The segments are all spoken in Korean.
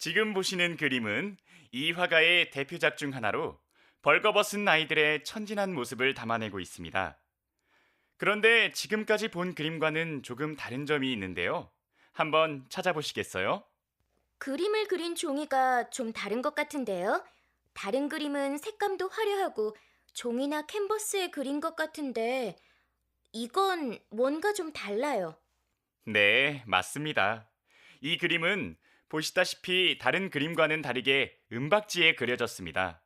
지금 보시는 그림은 이 화가의 대표작 중 하나로 벌거벗은 아이들의 천진한 모습을 담아내고 있습니다. 그런데 지금까지 본 그림과는 조금 다른 점이 있는데요. 한번 찾아보시겠어요? 그림을 그린 종이가 좀 다른 것 같은데요? 다른 그림은 색감도 화려하고 종이나 캔버스에 그린 것 같은데 이건 뭔가 좀 달라요. 네, 맞습니다. 이 그림은 보시다시피 다른 그림과는 다르게 은박지에 그려졌습니다.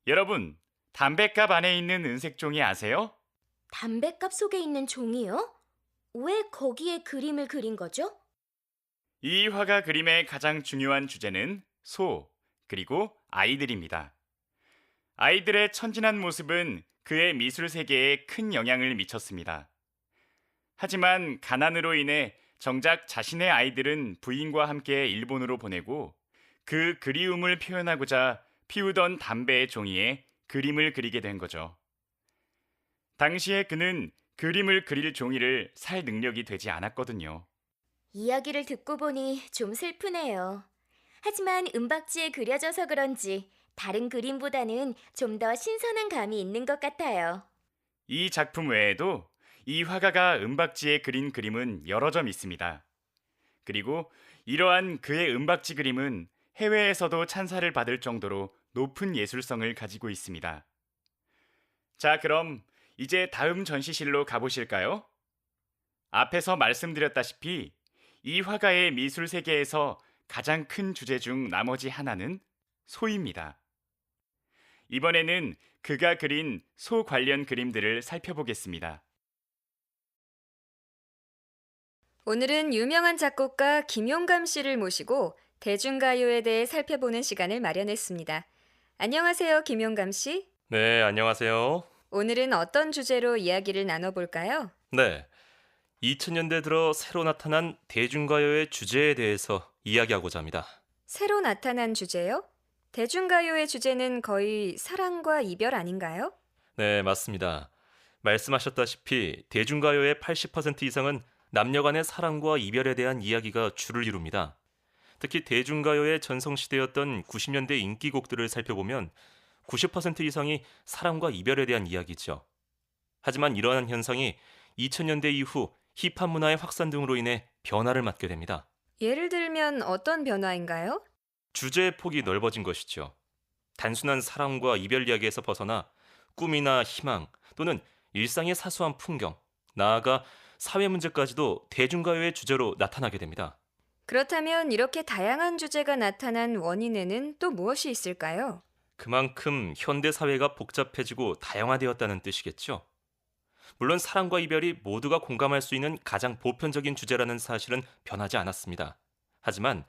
여러분, 담뱃갑 안에 있는 은색 종이 아세요? 담뱃갑 속에 있는 종이요? 왜 거기에 그림을 그린 거죠? 이 화가 그림의 가장 중요한 주제는 소, 그리고 아이들입니다. 아이들의 천진한 모습은 그의 미술 세계에 큰 영향을 미쳤습니다. 하지만 가난으로 인해 정작 자신의 아이들은 부인과 함께 일본으로 보내고 그 그리움을 표현하고자 피우던 담배의 종이에 그림을 그리게 된 거죠. 당시에 그는 그림을 그릴 종이를 살 능력이 되지 않았거든요. 이야기를 듣고 보니 좀 슬프네요. 하지만 은박지에 그려져서 그런지 다른 그림보다는 좀 더 신선한 감이 있는 것 같아요. 이 작품 외에도 이 화가가 은박지에 그린 그림은 여러 점 있습니다. 그리고 이러한 그의 은박지 그림은 해외에서도 찬사를 받을 정도로 높은 예술성을 가지고 있습니다. 자, 그럼 이제 다음 전시실로 가보실까요? 앞에서 말씀드렸다시피 이 화가의 미술 세계에서 가장 큰 주제 중 나머지 하나는 소입니다. 이번에는 그가 그린 소 관련 그림들을 살펴보겠습니다. 오늘은 유명한 작곡가 김용감 씨를 모시고 대중가요에 대해 살펴보는 시간을 마련했습니다. 안녕하세요, 김용감 씨. 네, 안녕하세요. 오늘은 어떤 주제로 이야기를 나눠볼까요? 네, 2000년대 들어 새로 나타난 대중가요의 주제에 대해서 이야기하고자 합니다. 새로 나타난 주제요? 대중가요의 주제는 거의 사랑과 이별 아닌가요? 네, 맞습니다. 말씀하셨다시피 대중가요의 80% 이상은 남녀 간의 사랑과 이별에 대한 이야기가 주를 이룹니다. 특히 대중가요의 전성시대였던 90년대 인기곡들을 살펴보면 90% 이상이 사랑과 이별에 대한 이야기죠. 하지만 이러한 현상이 2000년대 이후 힙합 문화의 확산 등으로 인해 변화를 맞게 됩니다. 예를 들면 어떤 변화인가요? 주제의 폭이 넓어진 것이죠. 단순한 사랑과 이별 이야기에서 벗어나 꿈이나 희망 또는 일상의 사소한 풍경, 나아가 사회 문제까지도 대중가요의 주제로 나타나게 됩니다. 그렇다면 이렇게 다양한 주제가 나타난 원인에는 또 무엇이 있을까요? 그만큼 현대 사회가 복잡해지고 다양화되었다는 뜻이겠죠. 물론 사랑과 이별이 모두가 공감할 수 있는 가장 보편적인 주제라는 사실은 변하지 않았습니다. 하지만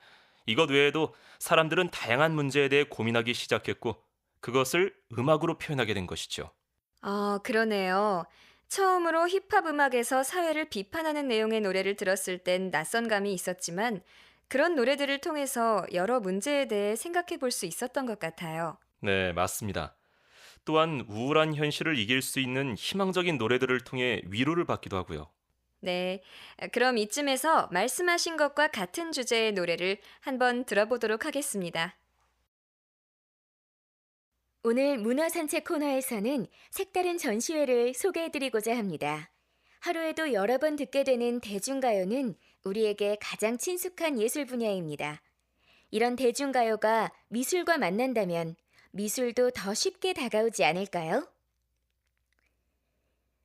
이것 외에도 사람들은 다양한 문제에 대해 고민하기 시작했고 그것을 음악으로 표현하게 된 것이죠. 그러네요. 처음으로 힙합 음악에서 사회를 비판하는 내용의 노래를 들었을 땐 낯선 감이 있었지만 그런 노래들을 통해서 여러 문제에 대해 생각해 볼 수 있었던 것 같아요. 네, 맞습니다. 또한 우울한 현실을 이길 수 있는 희망적인 노래들을 통해 위로를 받기도 하고요. 네. 그럼 이쯤에서 말씀하신 것과 같은 주제의 노래를 한번 들어보도록 하겠습니다. 오늘 문화산책 코너에서는 색다른 전시회를 소개해드리고자 합니다. 하루에도 여러 번 듣게 되는 대중가요는 우리에게 가장 친숙한 예술 분야입니다. 이런 대중가요가 미술과 만난다면 미술도 더 쉽게 다가오지 않을까요?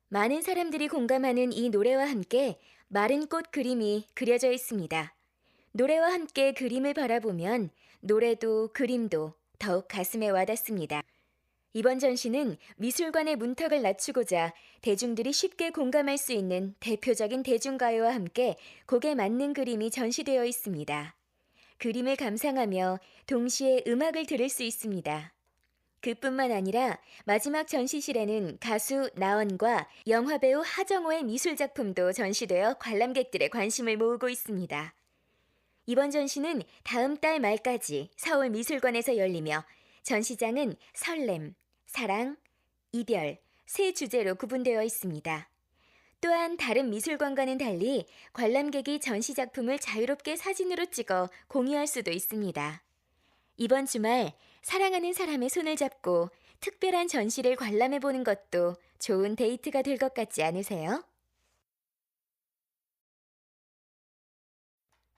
많은 사람들이 공감하는 이 노래와 함께 마른 꽃 그림이 그려져 있습니다. 노래와 함께 그림을 바라보면 노래도 그림도 더욱 가슴에 와닿습니다. 이번 전시는 미술관의 문턱을 낮추고자 대중들이 쉽게 공감할 수 있는 대표적인 대중가요와 함께 곡에 맞는 그림이 전시되어 있습니다. 그림을 감상하며 동시에 음악을 들을 수 있습니다. 그뿐만 아니라 마지막 전시실에는 가수 나언과 영화배우 하정우의 미술작품도 전시되어 관람객들의 관심을 모으고 있습니다. 이번 전시는 다음 달 말까지 서울미술관에서 열리며 전시장은 설렘, 사랑, 이별, 세 주제로 구분되어 있습니다. 또한 다른 미술관과는 달리 관람객이 전시 작품을 자유롭게 사진으로 찍어 공유할 수도 있습니다. 이번 주말 사랑하는 사람의 손을 잡고 특별한 전시를 관람해 보는 것도 좋은 데이트가 될 것 같지 않으세요?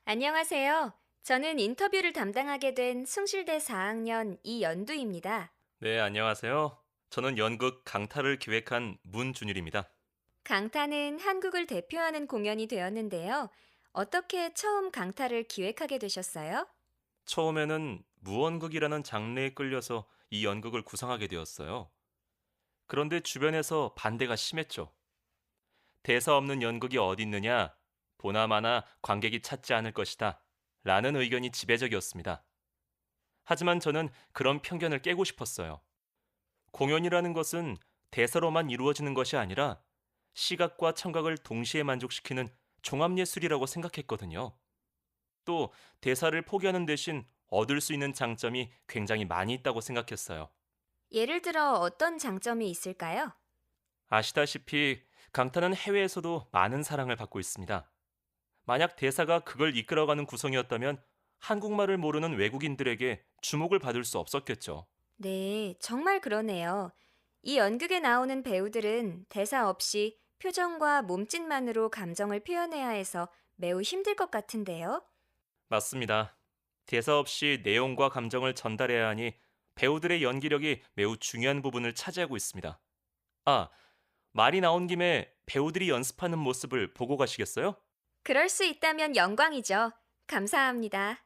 안녕하세요. 저는 인터뷰를 담당하게 된 숭실대 4학년 이연두입니다. 네, 안녕하세요. 저는 연극 강타를 기획한 문준일입니다. 강타는 한국을 대표하는 공연이 되었는데요. 어떻게 처음 강타를 기획하게 되셨어요? 처음에는 무언극이라는 장르에 끌려서 이 연극을 구상하게 되었어요. 그런데 주변에서 반대가 심했죠. 대사 없는 연극이 어디 있느냐? 보나마나 관객이 찾지 않을 것이다. 라는 의견이 지배적이었습니다. 하지만 저는 그런 편견을 깨고 싶었어요. 공연이라는 것은 대사로만 이루어지는 것이 아니라 시각과 청각을 동시에 만족시키는 종합예술이라고 생각했거든요. 또 대사를 포기하는 대신 얻을 수 있는 장점이 굉장히 많이 있다고 생각했어요. 예를 들어 어떤 장점이 있을까요? 아시다시피 강타는 해외에서도 많은 사랑을 받고 있습니다. 만약 대사가 그걸 이끌어가는 구성이었다면 한국말을 모르는 외국인들에게 주목을 받을 수 없었겠죠. 네, 정말 그러네요. 이 연극에 나오는 배우들은 대사 없이 표정과 몸짓만으로 감정을 표현해야 해서 매우 힘들 것 같은데요. 맞습니다. 대사 없이 내용과 감정을 전달해야 하니 배우들의 연기력이 매우 중요한 부분을 차지하고 있습니다. 아, 말이 나온 김에 배우들이 연습하는 모습을 보고 가시겠어요? 그럴 수 있다면 영광이죠. 감사합니다.